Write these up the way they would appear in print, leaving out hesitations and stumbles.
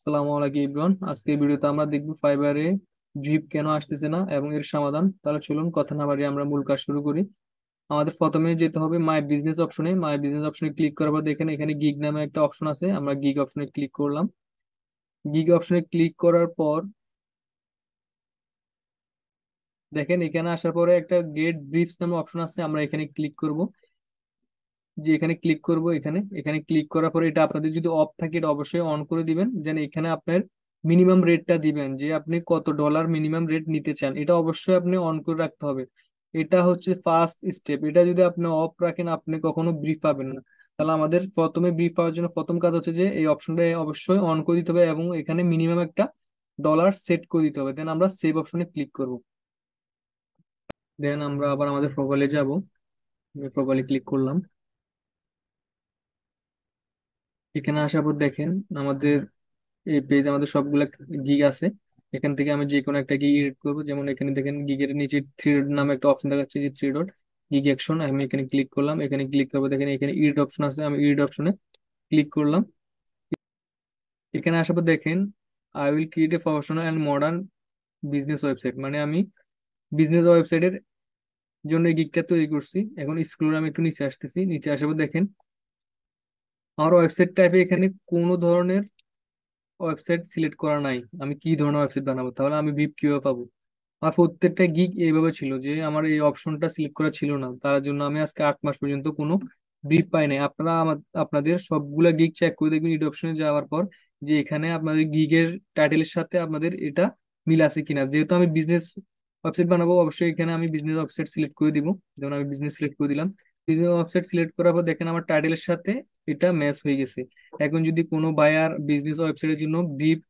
আসসালামু আলাইকুম ইব্রান। আজকে ভিডিওতে আমরা দেখব ফাইবারে ড্রিপ কেন আসতেছে না এবং এর সমাধান। তাহলে চলুন কথা না বাড়িয়ে আমরা মূল কাজ শুরু করি। আমাদের প্রথমে যেতে হবে মাই বিজনেস অপশনে। মাই বিজনেস অপশনে ক্লিক করার পর দেখেন এখানে গিগ নামে একটা অপশন আছে, আমরা গিগ অপশনে ক্লিক করলাম। গিগ অপশনে ক্লিক করার পর দেখেন এখানে আসার পরে একটা গেট ব্রিফস নামে অপশন আছে, আমরা এখানে ক্লিক করব। যে এখানে ক্লিক করব, এখানে এখানে ক্লিক করার পরে এটা আপনাদের যদি অফ থাকে এটা অবশ্যই অন করে দিবেন, যেন এখানে আপনার মিনিমাম রেটটা দিবেন যে আপনি কত ডলার মিনিমাম রেট নিতে চান, এটা অবশ্যই আপনি অন করে রাখতে হবে। এটা হচ্ছে ফার্স্ট স্টেপ। এটা যদি আপনি অফ রাখেন আপনি কখনো ব্রিফ পাবেন না। তাহলে আমাদের প্রথমে ব্রিফ পাওয়ার জন্য প্রথম কাজ হচ্ছে যে এই অপশনটা অবশ্যই অন করে দিতে হবে এবং এখানে মিনিমাম একটা ডলার সেট করে দিতে হবে। দেন আমরা সেভ অপশনে ক্লিক করব। দেন আমরা আবার আমাদের প্রোফাইলে যাব। প্রোফাইলে ক্লিক করলাম। এখানে আসার পর দেখেন আমাদের এই পেজ আমাদের সবগুলা গিগ আছে। এখান থেকে আমি যে কোনো একটা গিগ এডিট করবো। যেমন এখানে দেখেন গিগের নিচে থ্রি ডট নামে একটা অপশন দেখাচ্ছে, যে থ্রি ডট গিগ অ্যাকশন। আমি এখানে ক্লিক করলাম। এখানে ক্লিক করবো, দেখেন এখানে এডিট অপশন আছে, আমি এডিট অপশনে ক্লিক করলাম। এখানে আসার পর দেখেন I will create a professional and modern business website, মানে আমি বিজনেস ওয়েবসাইটের জন্য এই গিগটা তৈরি করছি। এখন স্ক্রল আমি একটু নিচে আসতেছি। নিচে আসার পর দেখেন আমার ওয়েবসাইট টাইপে এখানে কোনো ধরনের ওয়েবসাইট সিলেক্ট করা নাই। আমি কি ধরনের ওয়েবসাইট বানাবো, তাহলে আমি ভিপ কিভাবে পাবো? আমার প্রত্যেকটা গিগ এইভাবে ছিল যে আমার এই অপশনটা সিলেক্ট করা ছিল না, তার জন্য আমি আজকে 8 মাস পর্যন্ত কোনো ব্রিফ পাই নাই। আপনারা আপনাদের সবগুলা গিগ চেক করে দেখবেন এই অপশনে যাওয়ার পর যে এখানে আপনাদের গিগের টাইটেলের সাথে আপনাদের এটা মিল আছে কিনা। যেহেতু আমি বিজনেস ওয়েবসাইট বানাবো, অবশ্যই এখানে আমি বিজনেস ওয়েবসাইট সিলেক্ট করে দিব। যেমন আমি বিজনেস সিলেক্ট করে দিলাম। বিজনেস ওয়েবসাইট সিলেক্ট করার পর দেখেন আমার টাইটেলের সাথে এটা ম্যাচ হয়ে গেছে। এখন যদি কোনো বায়ার বিজনেস ওয়েবসাইটের জন্য ব্রিফ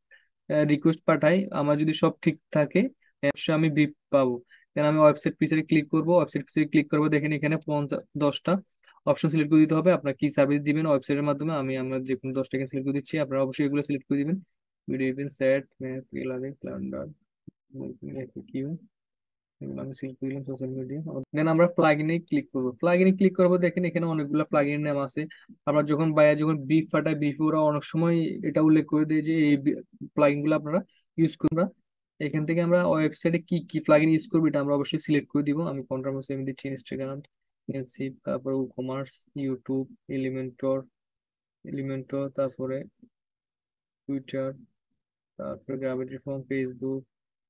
রিকোয়েস্ট পাঠাই, আমার যদি সব ঠিক থাকে অবশ্যই আমি ব্রিফ পাবো। দেন আমি ওয়েবসাইট পিকচারে ক্লিক করবো। ওয়েবসাইট পিকচারে ক্লিক করবো, দেখেন এখানে 10টা অপশন সিলেক্ট করে দিতে হবে। আপনার কি সার্ভিস দিবেন ওয়েবসাইটের মাধ্যমে, আমি আমার যে কোনো 10টাকে সিলেক্ট করে দিচ্ছি। আপনারা অবশ্যই এগুলো সিলেক্ট করে দিবেন। Video event set map gallery calendar কিউ, এগুলো আমি সিলেক্ট করে দিলাম। Social media. দেন আমরা প্লাগইনে ক্লিক করবো। প্লাগইনে ক্লিক করবো, দেখেন এখানে অনেকগুলো প্লাগইন নাম আছে। আমরা যখন বাইরে যখন ব্রিফ পাঠাই, ব্রিফ ওরা অনেক সময় এটা উল্লেখ করে দেয় যে এই প্লাগইন গুলো আপনারা ইউজ করবেন। এখান থেকে আমরা ওয়েবসাইটে কি কি প্লাগইন ইউজ করবো এটা আমরা অবশ্যই সিলেক্ট করে দিব। আমি কন্ট্রামোস আমি দিচ্ছি ইনস্টাগ্রাম, ফেসবুক, তারপরে কমার্স, ইউটিউব, এলিমেন্টর, তারপরে টুইটার, তারপরে গ্রাভিটি ফর্ম, ফেসবুক,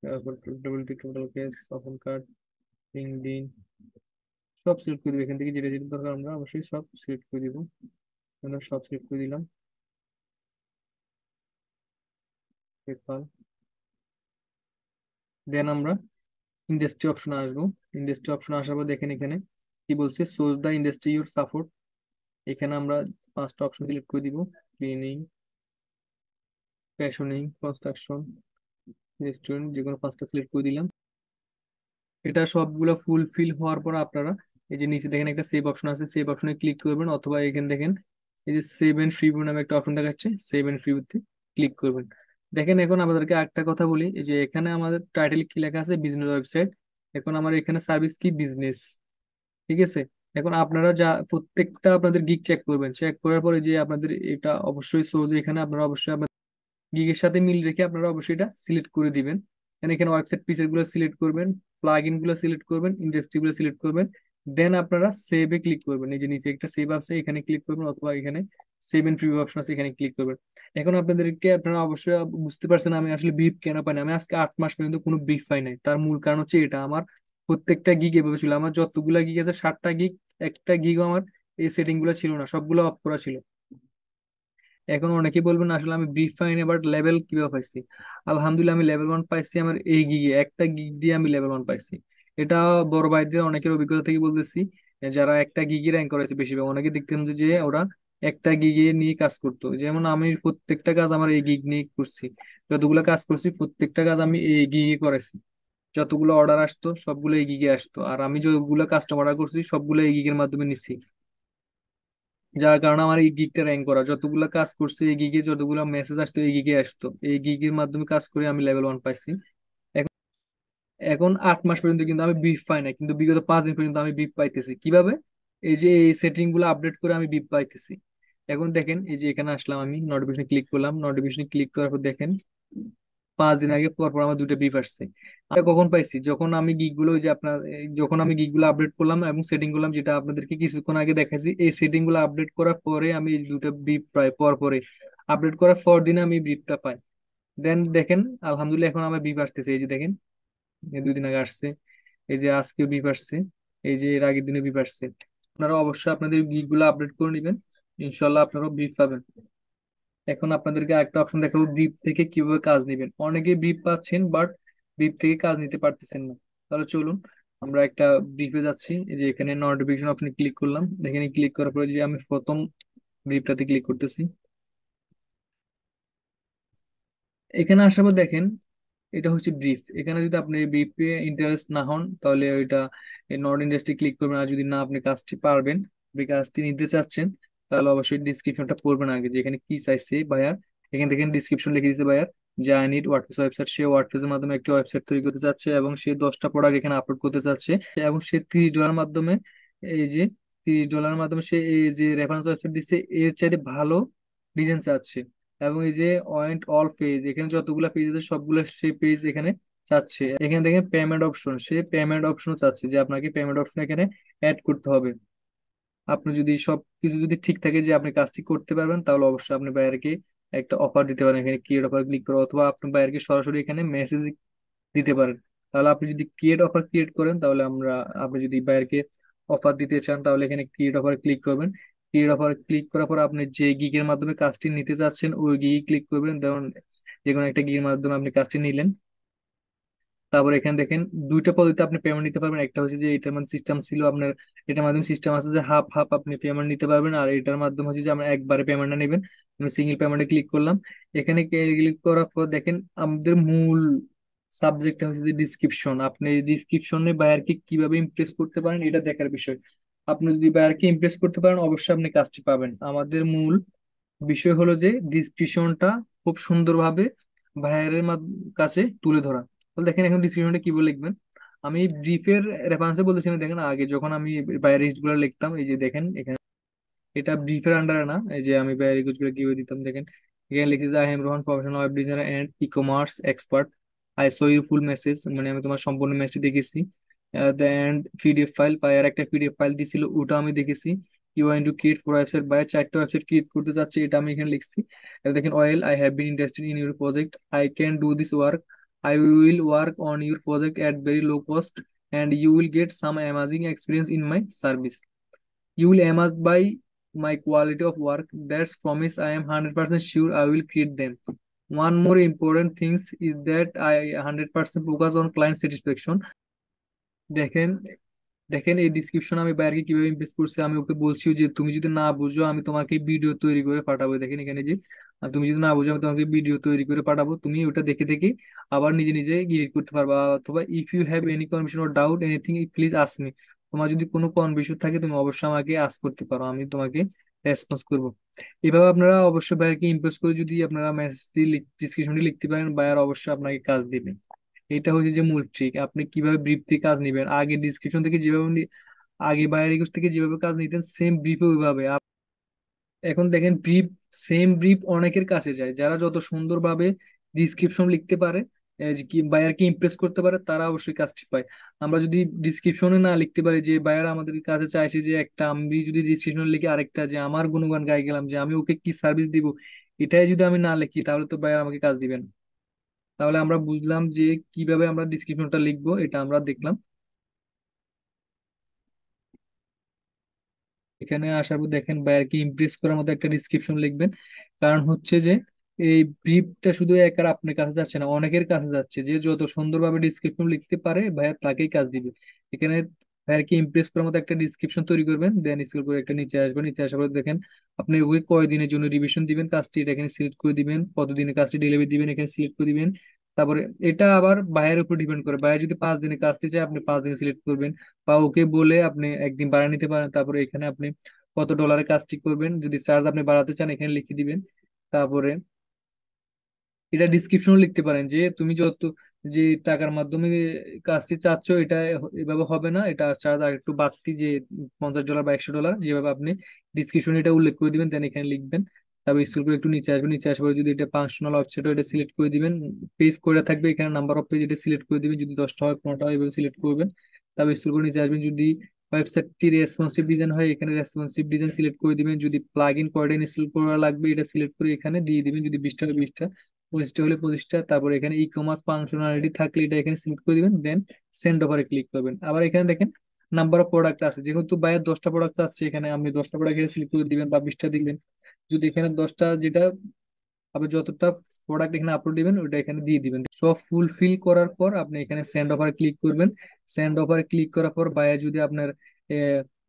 তারপর WT total case, open card, LinkedIn, সব সিলেক্ট করে দিব। এখান থেকে যেটা যেটা দরকার আমরা অবশ্যই সব সিলেক্ট করে দিব। আমরা সব সিলেক্ট করে দিলাম। পেপাল। দেন আমরা ইন্ডাস্ট্রি অপশনে আসবো। ইন্ডাস্ট্রি অপশনে আসার পর দেখেন এখানে কি বলছে, source the industry your support. এখানে আমরা 5টা অপশন সিলেক্ট করে দিব। ক্লিনিং, ফ্যাশনিং, কনস্ট্রাকশন, রেস্টুরেন্ট, যে কোনো 5টা সিলেক্ট করে দিলাম। এটা সবগুলো ফুলফিল হওয়ার পর আপনারা এই যে নিচে দেখেন একটা সেভ অপশন আছে, সেভ অপশনে ক্লিক করবেন, অথবা এখানে দেখেন এই যে সেভ এন্ড ফ্রি নামে একটা অপশন দেখাচ্ছে, সেভ এন্ড ফ্রিতে ক্লিক করবেন। দেখেন এখন আমাদেরকে একটা কথা বলি, এই যে এখানে আমাদের টাইটেল কি লেখা আছে, বিজনেস ওয়েবসাইট। এখন আমার এখানে সার্ভিস কি, বিজনেস। ঠিক আছে। এখন আপনারা যা প্রত্যেকটা আপনাদের গিগ চেক করবেন, চেক করার পরে যে আপনাদের এটা অবশ্যই সোজ, এখানে আপনারা অবশ্যই গিগের সাথে মিল রেখে আপনারা অবশ্যই এটা সিলেক্ট করে দিবেন। এখানে ওয়েবসাইট পিসের গুলো সিলেক্ট করবেন, প্লাগ ইন গুলো সিলেক্ট করবেন, ইন্ডাস্ট্রি গুলো সিলেক্ট করবেন। দেন আপনারা সেভে ক্লিক করবেন। এই যে নিচে একটা সেভ আছে, এখানে ক্লিক করবেন, অথবা এখানে সেভ এন্ড প্রিভিউ অপশন আছে, এখানে ক্লিক করবেন। এখন আপনাদেরকে আপনারা অবশ্যই বুঝতে পারছেন আমি আসলে ব্রিফ কেন পাই না। আমি আজকে 8 মাস পর্যন্ত কোনো ব্রিফ পাই নাই। তার মূল কারণ হচ্ছে এটা আমার প্রত্যেকটা গিগ এভাবে ছিল। আমার যতগুলা গিগ আছে 7টা গিগ, একটা গিগ আমার এই সেটিং গুলো ছিল না, সবগুলো অফ করা ছিল। এখন অনেকে বলবেন আসলে আমি ব্রিফ পাইনি, বাট লেভেল কিভাবে পাইছি? আলহামদুলিল্লাহ আমি লেভেল 1 পাইছি। আমার এই গিগে একটা গিগ দিয়ে আমি লেভেল 1 পাইছি। এটা বড় ভাইদের অনেকের অভিজ্ঞতা থেকে বলতেছি। যারা একটা গিগে র্যাঙ্ক করেছে, বেশিরভাগ অনেকে দেখতেন যে ওরা একটা গিগে নিয়ে কাজ করতো। যেমন আমি প্রত্যেকটা কাজ আমার এই গিগ নিয়ে করছি। যতগুলো কাজ করছি প্রত্যেকটা কাজ আমি এই গিগে করেছি। যতগুলো অর্ডার আসতো সবগুলো এই গিগে আসতো, আর আমি যতগুলো কাস্টমার করছি সবগুলো এই গিগের মাধ্যমে নিছি। যার কারণে আমার এই গিগটা র্যাঙ্ক করা, যতগুলো কাজ করছে এই গিগে, যতগুলো মেসেজ আসতো এই গিগে আসতো, এই গিগের মাধ্যমে কাজ করে আমি লেভেল 1 পাইছি। এখন এখন 8 মাস পর্যন্ত কিন্তু আমি বিফ পাই না, কিন্তু বিগত 5 দিন পর্যন্ত আমি বিফ পাইতেছি কিভাবে? এই যে এই সেটিং গুলো আপডেট করে আমি বিফ পাইতেছি। এখন দেখেন এই যে এখানে আসলাম, আমি নোটিফিকেশন ক্লিক করলাম, নোটিফিকেশন ক্লিক করার পর দেখেন 5 দিন আগে পর পর আমার দুটো ব্রিফ আসছে। এটা কখন পাইছি? যখন আমি গিগ গুলো, ওই যে আপনার যখন আমি গিগ গুলো আপডেট করলাম এবং সেটিং করলাম, যেটা আপনাদেরকে কিছুক্ষণ আগে দেখাচ্ছি, এই সেটিং গুলো আপডেট করার পরে আমি এই দুটো ব্রিফ প্রায় পর পরে আপডেট করার পর দিনে আমি ব্রিফটা পাই। দেন দেখেন আলহামদুলিল্লাহ এখন আমার ব্রিফ আসতেছে, এই যে দেখেন এই 2 দিন আগে আসছে, এই যে আজকে ব্রিফ আসছে, এই যে এর আগের দিনে ব্রিফ আসছে। আপনারা অবশ্যই আপনাদের গিগ গুলো আপডেট করে নেবেন, ইনশাল্লাহ আপনারাও ব্রিফ পাবেন। এখন আপনাদেরকে একটা অপশন দেখাবো, ব্রিফ থেকে কিভাবে কাজ নেবেন। অনেকে ব্রিফ পাচ্ছেন বাট ব্রিফ থেকে কাজ নিতে পারতেছেন না। তাহলে চলুন আমরা একটা ব্রিফে যাচ্ছি। এই যে এখানে নোটিফিকেশন অপশনে ক্লিক করলাম, এখানে ক্লিক করার পরে যে আমি প্রথম ব্রিফটাতে ক্লিক করতেছি। এখানে আসার পর দেখেন এটা হচ্ছে ব্রিফ। এখানে যদি আপনি ব্রিফে ইন্টারেস্ট না হন তাহলে ওইটা নট ইন্টারেস্টে ক্লিক করবেন। আর যদি না আপনি কাজটি পারবেন, আপনি কাজটি নিতে চাচ্ছেন, তাহলে অবশ্যই ডিসক্রিপশনটা পড়বেন আগে যে এখানে কি চাইছে ভাইয়ার। এখান থেকে ডিসক্রিপশন লিখে দিয়েছে ভাইয়ার যে আই নিড ওয়ার্ডপ্রেস ওয়েবসাইট। সে ওয়ার্ডপ্রেসের মাধ্যমে একটি ওয়েবসাইট তৈরি করতে চাচ্ছে এবং সে 10টা প্রোডাক্ট এখানে আপলোড করতে চাচ্ছে, এবং সে $30 মাধ্যমে, এই যে $30 মাধ্যমে সে এই যে রেফারেন্স ওয়েবসাইট দিচ্ছে এর চাইতে ভালো ডিজাইন চাচ্ছে। এবং এই যে ওয়েন্ট অল পেজ, এখানে যতগুলো পেজ আছে সবগুলো সেই পেজ এখানে চাচ্ছে। এখানে দেখেন পেমেন্ট অপশন, সে পেমেন্ট অপশনও চাচ্ছে যে আপনাকে পেমেন্ট অপশন এখানে অ্যাড করতে হবে। আপনি যদি সব কিছু যদি ঠিক থাকে যে আপনি কাজটি করতে পারবেন, তাহলে অবশ্যই আপনি বায়ারকে একটা অফার দিতে পারেন। এখানে ক্রিয়েট অফার ক্লিক করে, অথবা আপনি বায়ারকে সরাসরি এখানে মেসেজ দিতে পারেন। তাহলে আপনি যদি ক্রিয়েট অফার ক্রিয়েট করেন তাহলে আমরা, আপনি যদি বায়ারকে অফার দিতে চান তাহলে এখানে ক্রিয়েট অফার ক্লিক করবেন। ক্রিয়েট অফার ক্লিক করার পর আপনি যে গিগের মাধ্যমে কাজটি নিতে চাচ্ছেন ওই গিগে ক্লিক করবেন। যেমন যে কোনো একটা গিগের মাধ্যমে আপনি কাজটি নিলেন। তারপর এখানে দেখেন দুইটা পদ্ধতিতে আপনি পেমেন্ট নিতে পারবেন। একটা হচ্ছে যে এটার মধ্যে সিস্টেম ছিল আপনার, এটার মাধ্যমে সিস্টেম আছে যে হাফ হাফ আপনি পেমেন্ট নিতে পারবেন, আর এটার মাধ্যমে হচ্ছে যে আমরা একবারে পেমেন্টটা নেবেন। আমি সিঙ্গেল পেমেন্টে ক্লিক করলাম। এখানে ক্লিক করার পর দেখেন আমাদের মূল সাবজেক্টটা হচ্ছে যে ডিসক্রিপশন। আপনি ডিসক্রিপশনে বায়ারকে কিভাবে ইমপ্রেস করতে পারেন এটা দেখার বিষয়। আপনি যদি বায়ারকে ইমপ্রেস করতে পারেন অবশ্যই আপনি কাজটি পাবেন। আমাদের মূল বিষয় হলো যে ডিসক্রিপশনটা খুব সুন্দরভাবে ভাইয়ারের কাছে তুলে ধরা। তো দেখেন এখন ডিসক্রিপশনটা কি বলে লিখবেন। আমি ব্রিফের রেফারেন্সে বলতেছিলাম, দেখেন আগে যখন আমি ভাইয়ার গুলো লিখতাম, এই যে দেখেন এখানে এটা ব্রিফের আন্ডারে না, এই যে আমি ভাইয়ার গুলো কিভাবে দিতাম দেখেন। এখানে লিখে যে I am Rohan, professional web designer and e commerce expert. I saw you full message, মানে আমি তোমার সম্পূর্ণ মেসেজ দেখেছি। এন্ড পিডিএফ ফাইল, ভাইয়ার একটা পিডিএফ ফাইল দিছিল ওটা আমি দেখেছি। You want to create 4 website, বাই 4টা ওয়েবসাইট ক্রিয়েট করতে চাচ্ছি, এটা আমি এখানে লিখছি। এবার দেখেন well, I have been interested in your project, I can do this work, I will work on your project at very low cost and you will get some amazing experience in my service. You will amazed by my quality of work. That's promise. I am 100% sure I will create them. One more important thing is that I 100% focus on client satisfaction. দেখেন, দেখেন এই description আমি বাইরে কিভাবে Impress করছি। আমি ওকে বলছি যে তুমি যদি না বুঝো আমি তোমাকে ভিডিও তৈরি করে পাঠাবো। দেখেন এখানে যে তুমি যদি না বুঝো আমি তোমাকে ভিডিও তৈরি করে পাঠাবো, তুমি ওটা দেখে দেখে আবার নিজে নিজে এডিট করতে পারবা। অথবা if you have any confusion or doubt anything please ask me. তোমার যদি কোনো কনফিউশন থাকে তুমি অবশ্যই আমাকে আস্ক করতে পারো, আমি তোমাকে রেসপন্স করবো। এভাবে আপনারা অবশ্যই বাইরকে ইমপ্রেস করে যদি আপনারা মেসেজটি ডিসক্রিপশনটি লিখতে পারেন, বায়ার অবশ্যই আপনাকে কাজ দিবে। এটা হচ্ছে যে মূল ট্রিক। আপনি কিভাবে ব্রিফ থেকে কাজ নেবেন, আগে ডিসক্রিপশন থেকে যেভাবে আগে বায়ার রিকোয়েস্ট থেকে যেভাবে কাজ নিতেন সেম ব্রিফে ওইভাবে এখন দেখেন ব্রিফ, সেম ব্রিফ অনেকের কাছে যায়। যারা যত সুন্দরভাবে ডিসক্রিপশন লিখতে পারে, যে কি বায়ারকে ইমপ্রেস করতে পারে, তারা অবশ্যই কাজটি পায়। আমরা যদি ডিসক্রিপশনে না লিখতে পারি যে বায়ার আমাদের কাছে চাইছে যে একটা, আমি যদি ডিসক্রিপশন লিখে আরেকটা যে আমার গুণগান গাই গেলাম যে আমি ওকে কি সার্ভিস দিব, এটাই যদি আমি না লিখি তাহলে তো বায়ার আমাকে কাজ দিবেন। তাহলে আমরা বুঝলাম যে কিভাবে আমরা ডিসক্রিপশনটা লিখবো, এটা আমরা দেখলাম। এখানে আসার পর দেখেন বায়ারকে ইমপ্রেস করার মতো একটা ডিসক্রিপশন লিখবেন। কারণ হচ্ছে যে এই ব্রিফটা শুধু একার আপনার কাছে যাচ্ছে না, অনেকের কাছে যাচ্ছে। যে যত সুন্দরভাবে ডিসক্রিপশন লিখতে পারে ভাইয়ার তাকেই কাজ দিবে। এখানে ভাইয়ারকে ইমপ্রেস করার মতো একটা ডিসক্রিপশন তৈরি করবেন, দেন স্ক্রল করে একটা নিচে আসবেন। নিচে আসার পর দেখেন আপনি ওই কয়দিনের জন্য রিভিশন দিবেন কাজটি, এটা এখানে সিলেক্ট করে দিবেন। কতদিনে কাজটি ডেলিভারি দিবেন এখানে সিলেক্ট করে দিবেন। তারপরে এটা আবার বায়ের উপর ডিপেন্ড করে, বায়ার যদি 5 দিনে কাজটি চায় আপনি 5 দিনে সিলেক্ট করবেন, বা ওকে বলে আপনি একদিন বাড়া নিতে পারেন। তারপরে এখানে আপনি কত ডলারের কাজটি করবেন, যদি চার্জ আপনি বাড়াতে চান এখানে লিখে দিবেন। তারপরে এটা ডিসক্রিপশনও লিখতে পারেন যে তুমি যত যে টাকার মাধ্যমে কাজটি চাচ্ছ এটা এভাবে হবে না, এটা চার্জ আর একটু বাড়তি, যে $50 বা $100 যেভাবে আপনি ডিসক্রিপশনে এটা উল্লেখ করে দিবেন, দেন এখানে লিখবেন। তারপর স্কুল করে একটু নিচে আসবেন, নিচে আসার পরে যদি এটা ফাংশনাল ওয়েবসাইট এটা সিলেক্ট করে দিবেন, পেজ করে থাকবে এখানে নাম্বার অফ পেজ এটা সিলেক্ট করে দিবেন, যদি 10টা হয় 15টা হয় এভাবে সিলেক্ট করবেন। তারপর স্কুল করে নিচে আসবেন, যদি ওয়েবসাইটটি রেসপন্সিভ ডিজাইন হয় এখানে রেসপন্সিভ ডিজাইন সিলেক্ট করে দিবেন, যদি প্লাগ ইন কয়টা ইনস্টল করা লাগবে এটা সিলেক্ট করে এখানে দিয়ে দিবেন, যদি 20টা হলে 20টা, 25টা হলে 25টা। তারপর এখানে ই কমার্স ফাংশনালিটি থাকলে এটা এখানে সিলেক্ট করে দিবেন, দেন সেন্ড অফারে ক্লিক করবেন। আবার এখানে দেখেন নাম্বার অফ প্রোডাক্ট আছে, যেহেতু বাইরের 10টা প্রোডাক্ট আছে এখানে আপনি 10টা প্রোডাক্ট এখানে সিলেক্ট করে দিবেন বা 20টা দিবেন। যদি এখানে 10টা যেটা আপনি যতটা প্রোডাক্ট এখানে আপলোড দিবেন ওটা এখানে দিয়ে দিবেন। সব ফুলফিল করার পর আপনি এখানে সেন্ড অফারে ক্লিক করবেন। সেন্ড অফারে ক্লিক করার পর বায়া যদি আপনার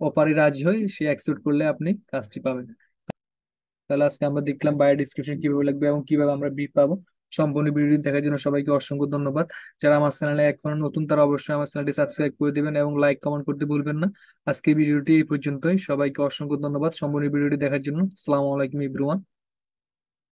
অফারে রাজি হয়, সে অ্যাকসেপ্ট করলে আপনি কাজটি পাবেন। তাহলে আজকে আমরা দেখলাম বায়ো ডিসক্রিপশন কিভাবে লাগবে এবং কিভাবে আমরা ব্রিফ পাবো। সম্পূর্ণ ভিডিও দেখার জন্য সবাইকে অসংখ্য ধন্যবাদ। যারা আমার চ্যানেলে এখন নতুন তারা অবশ্যই আমার চ্যানেলটি সাবস্ক্রাইব করে দিবেন এবং লাইক কমেন্ট করতে ভুলবেন না। আজকে ভিডিওটি এই পর্যন্তই, সবাইকে অসংখ্য ধন্যবাদ সম্পূর্ণ ভিডিওটি দেখার জন্য। আসসালামু আলাইকুম এভরিওয়ান।